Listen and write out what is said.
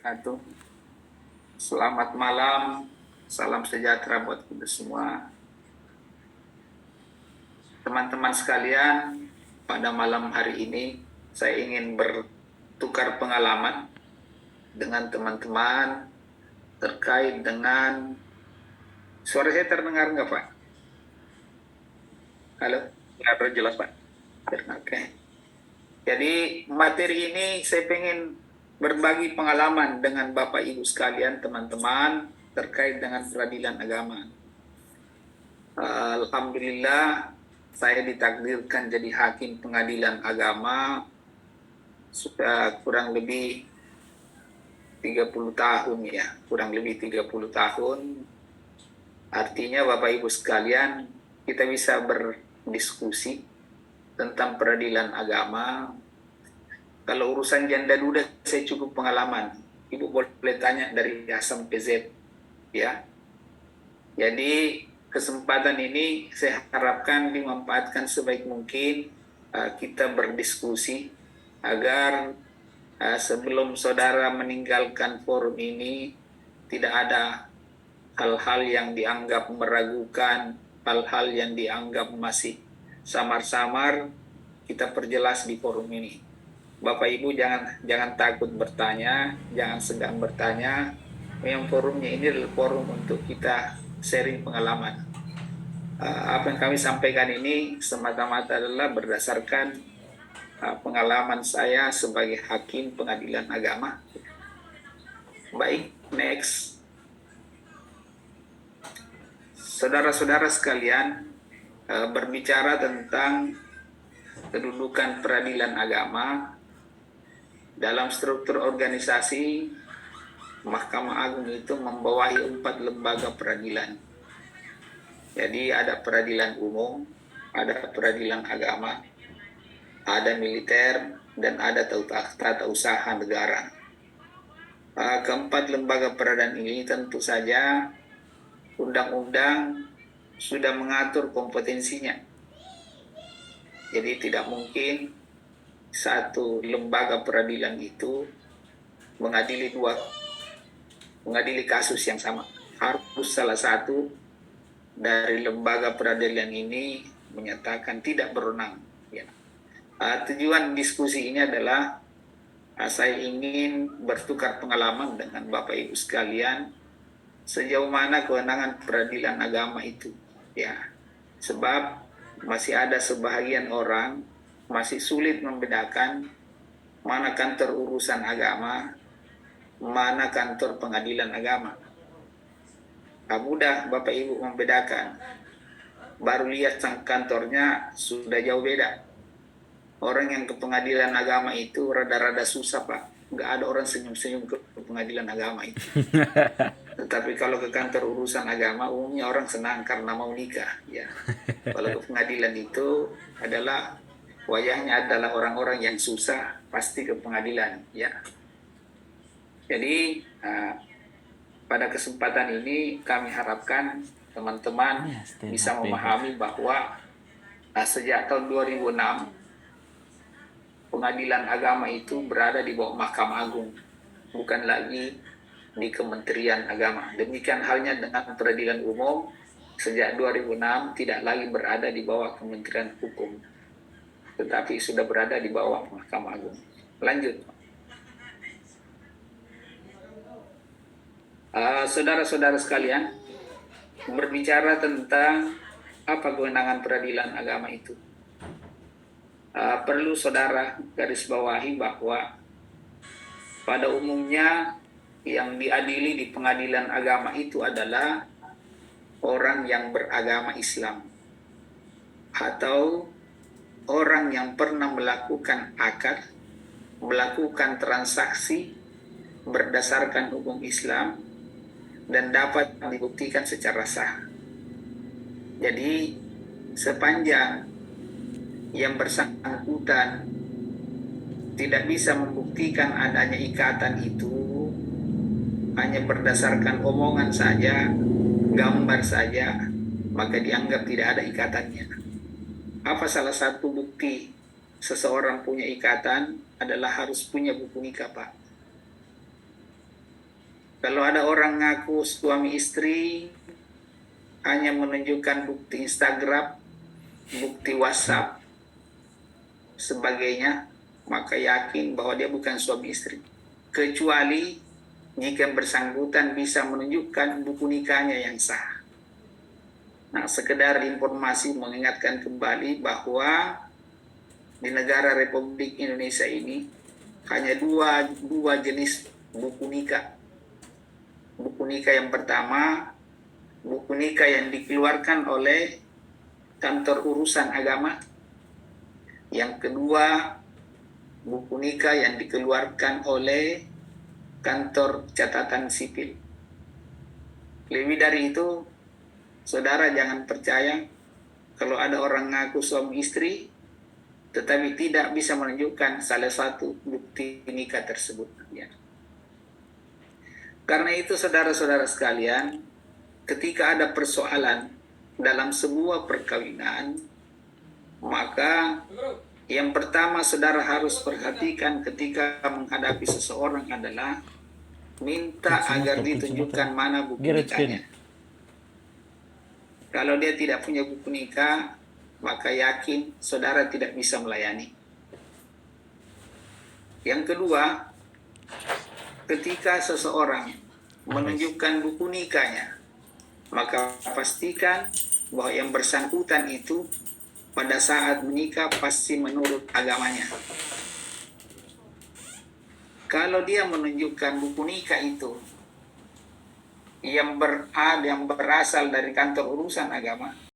Wabarakatuh. Selamat malam, salam sejahtera buat kita semua. Teman-teman sekalian, pada malam hari ini saya ingin bertukar pengalaman dengan teman-teman terkait dengan suara saya terdengar nggak Pak? Halo? Benar jelas Pak. Oke. Jadi materi ini saya ingin berbagi pengalaman dengan Bapak Ibu sekalian, teman-teman terkait dengan peradilan agama. Alhamdulillah saya ditakdirkan jadi hakim pengadilan agama sudah kurang lebih 30 tahun ya, kurang lebih 30 tahun. Artinya Bapak Ibu sekalian, kita bisa berdiskusi tentang peradilan agama. Kalau urusan janda duda saya cukup pengalaman. Ibu boleh tanya dari A sampai Z ya. Jadi kesempatan ini saya harapkan dimanfaatkan sebaik mungkin kita berdiskusi agar sebelum saudara meninggalkan forum ini tidak ada hal-hal yang dianggap meragukan, hal-hal yang dianggap masih samar-samar, kita perjelas di forum ini. Bapak Ibu jangan takut bertanya, jangan segan bertanya. Memang forumnya ini adalah forum untuk kita sharing pengalaman. Apa yang kami sampaikan ini semata-mata adalah berdasarkan pengalaman saya sebagai hakim pengadilan agama. Baik, next. Saudara-saudara sekalian, berbicara tentang kedudukan peradilan agama dalam struktur organisasi Mahkamah Agung itu membawahi 4 lembaga peradilan. Jadi ada peradilan umum, ada peradilan agama, ada militer, dan ada tata usaha negara. Keempat lembaga peradilan ini tentu saja undang-undang sudah mengatur kompetensinya. Jadi tidak mungkin satu lembaga peradilan itu mengadili kasus yang sama. Harus salah satu dari lembaga peradilan ini menyatakan tidak berwenang. Ya. Tujuan diskusi ini adalah saya ingin bertukar pengalaman dengan Bapak Ibu sekalian sejauh mana kewenangan peradilan agama itu. Ya, sebab masih ada sebahagian orang masih sulit membedakan mana kantor urusan agama, mana kantor pengadilan agama. Mudah Bapak Ibu membedakan. Baru lihat sang kantornya sudah jauh beda. Orang yang ke pengadilan agama itu rada-rada susah Pak. Nggak ada orang senyum-senyum ke pengadilan agama itu. Tetapi kalau ke kantor urusan agama, umumnya orang senang karena mau nikah. Ya. Kalau ke pengadilan itu adalah wajahnya adalah orang-orang yang susah, pasti ke pengadilan. Ya. Jadi pada kesempatan ini kami harapkan teman-teman bisa memahami bahwa sejak tahun 2006 pengadilan agama itu berada di bawah Mahkamah Agung, bukan lagi di Kementerian Agama. Demikian halnya dengan peradilan umum, sejak 2006 tidak lagi berada di bawah Kementerian Hukum, tetapi sudah berada di bawah Mahkamah Agung. Lanjut. Saudara-saudara sekalian, berbicara tentang apa kewenangan peradilan agama itu. Perlu saudara garis bawahi bahwa pada umumnya yang diadili di pengadilan agama itu adalah orang yang beragama Islam atau orang yang pernah melakukan akad, melakukan transaksi berdasarkan hukum Islam dan dapat dibuktikan secara sah. Jadi sepanjang yang bersangkutan tidak bisa membuktikan adanya ikatan itu, hanya berdasarkan omongan saja, gambar saja, maka dianggap tidak ada ikatannya. Apa salah satu bukti seseorang punya ikatan adalah harus punya buku nikah, Pak. Kalau ada orang ngaku suami istri, hanya menunjukkan bukti Instagram, bukti WhatsApp, sebagainya, maka yakin bahwa dia bukan suami istri. Kecuali jika bersangkutan bisa menunjukkan buku nikahnya yang sah. Nah, sekedar informasi mengingatkan kembali bahwa di negara Republik Indonesia ini hanya dua jenis buku nikah. Buku nikah yang pertama, buku nikah yang dikeluarkan oleh kantor urusan agama. Yang kedua, buku nikah yang dikeluarkan oleh kantor catatan sipil. Lebih dari itu, saudara jangan percaya kalau ada orang ngaku suami istri, tetapi tidak bisa menunjukkan salah satu bukti nikah tersebut. Ya. Karena itu saudara-saudara sekalian, ketika ada persoalan dalam sebuah perkawinan, maka yang pertama saudara harus perhatikan ketika menghadapi seseorang adalah minta agar ditunjukkan mana buku nikahnya. Kalau dia tidak punya buku nikah, maka yakin saudara tidak bisa melayani. Yang kedua, ketika seseorang menunjukkan buku nikahnya, maka pastikan bahwa yang bersangkutan itu pada saat menikah pasti menurut agamanya. Kalau dia menunjukkan buku nikah itu yang berasal dari kantor urusan agama,